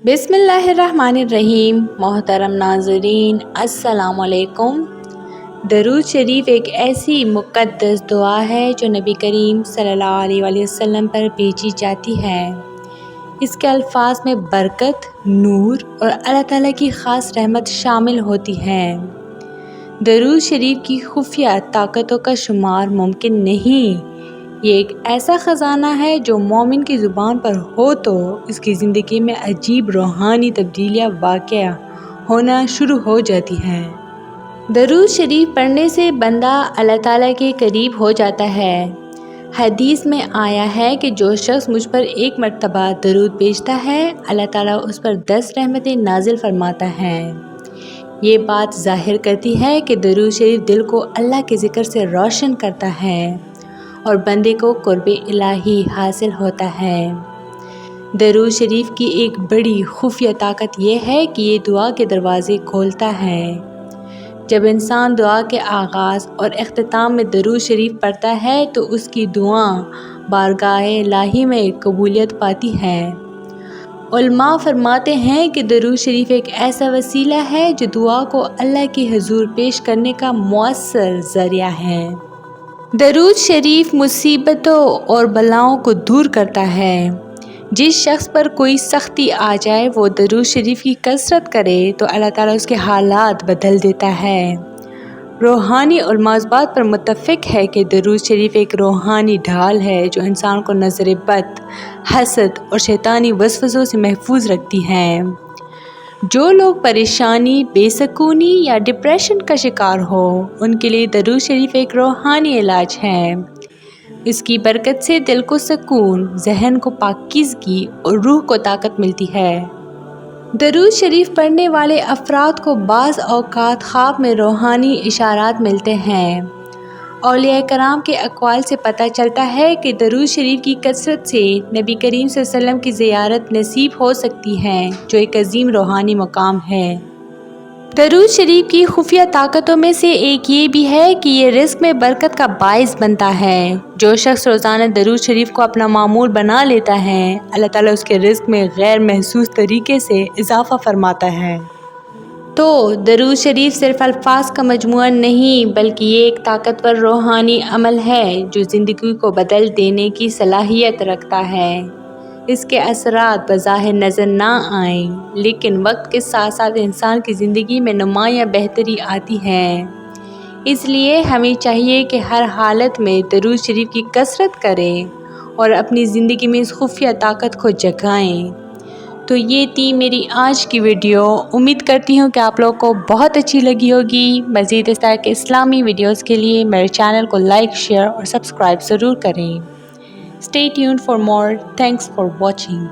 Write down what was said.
बिस्मिल्लाहिर्रहमानिर्रहीम। मोहतरम नाज़रीन, अस्सलाम वालेकुम। दरूद शरीफ एक ऐसी मुक़द्दस दुआ है जो नबी करीम सल्लल्लाहु अलैहि वसल्लम पर भेजी जाती है। इसके अल्फाज में बरकत, नूर और अल्लाह ताला की ख़ास रहमत शामिल होती है। दरूद शरीफ की खुफिया ताकतों का शुमार मुमकिन नहीं। ये एक ऐसा ख़जाना है जो मोमिन की ज़ुबान पर हो तो उसकी ज़िंदगी में अजीब रूहानी तब्दीलियाँ वाक़या होना शुरू हो जाती हैं। दरूद शरीफ पढ़ने से बंदा अल्लाह ताला के करीब हो जाता है। हदीस में आया है कि जो शख्स मुझ पर एक मर्तबा दरूद भेजता है, अल्लाह ताला उस पर 10 रहमतें नाजिल फरमाता है। ये बात ज़ाहिर करती है कि दरूद शरीफ दिल को अल्लाह के ज़िक्र से रोशन करता है और बंदे को कुर्ब इलाही हासिल होता है। दरूद शरीफ की एक बड़ी खुफिया ताकत ये है कि ये दुआ के दरवाज़े खोलता है। जब इंसान दुआ के आगाज़ और इख्तिताम में दरूद शरीफ पढ़ता है तो उसकी दुआ बारगाह इलाही में कबूलियत पाती है। उलमा फरमाते हैं कि दरूद शरीफ एक ऐसा वसीला है जो दुआ को अल्लाह के हुजूर पेश करने का मुअस्सर ज़रिया है। दरूद शरीफ मुसीबतों और बलाओं को दूर करता है। जिस शख्स पर कोई सख्ती आ जाए वो दरूद शरीफ की कसरत करे तो अल्लाह ताला उसके हालात बदल देता है। रूहानी उलमा इस बात पर मुत्तफ़िक है कि दरूद शरीफ एक रूहानी ढाल है जो इंसान को नज़र बद, हसद और शैतानी वसवसों से महफूज रखती है। जो लोग परेशानी, बेसकूनी या डिप्रेशन का शिकार हो उनके लिए दरूद शरीफ एक रूहानी इलाज है। इसकी बरकत से दिल को सुकून, जहन को पाकीज़गी और रूह को ताकत मिलती है। दरूद शरीफ पढ़ने वाले अफराद को बाज़ औक़ात ख्वाब में रूहानी इशारात मिलते हैं। औलिया कराम के अक़वाल से पता चलता है कि दरूद शरीफ की कसरत से नबी करीम सल्लल्लाहु अलैहि वसल्लम की ज़ियारत नसीब हो सकती है, जो एक अजीम रूहानी मकाम है। दरूद शरीफ की खुफिया ताकतों में से एक ये भी है कि ये रिज़्क़ में बरकत का बाइस बनता है। जो शख्स रोज़ाना दरूद शरीफ को अपना मामूल बना लेता है, अल्लाह ताला उसके रिज़्क़ में गैर महसूस तरीके से इजाफ़ा फरमाता है। तो दरूद शरीफ सिर्फ़ अल्फाज का मजमुआ नहीं बल्कि ये एक ताकतवर रूहानी अमल है जो ज़िंदगी को बदल देने की सलाहियत रखता है। इसके असरात बज़ाहिर नज़र ना आएं, लेकिन वक्त के साथ साथ इंसान की ज़िंदगी में नुमायाँ बेहतरी आती है। इसलिए हमें चाहिए कि हर हालत में दरूद शरीफ की कसरत करें और अपनी ज़िंदगी में इस खुफिया ताकत को जगाएं। तो ये थी मेरी आज की वीडियो। उम्मीद करती हूँ कि आप लोगों को बहुत अच्छी लगी होगी। मज़ीद इस तरह के इस्लामी वीडियोस के लिए मेरे चैनल को लाइक, शेयर और सब्सक्राइब ज़रूर करें। Stay tuned for more. Thanks for watching.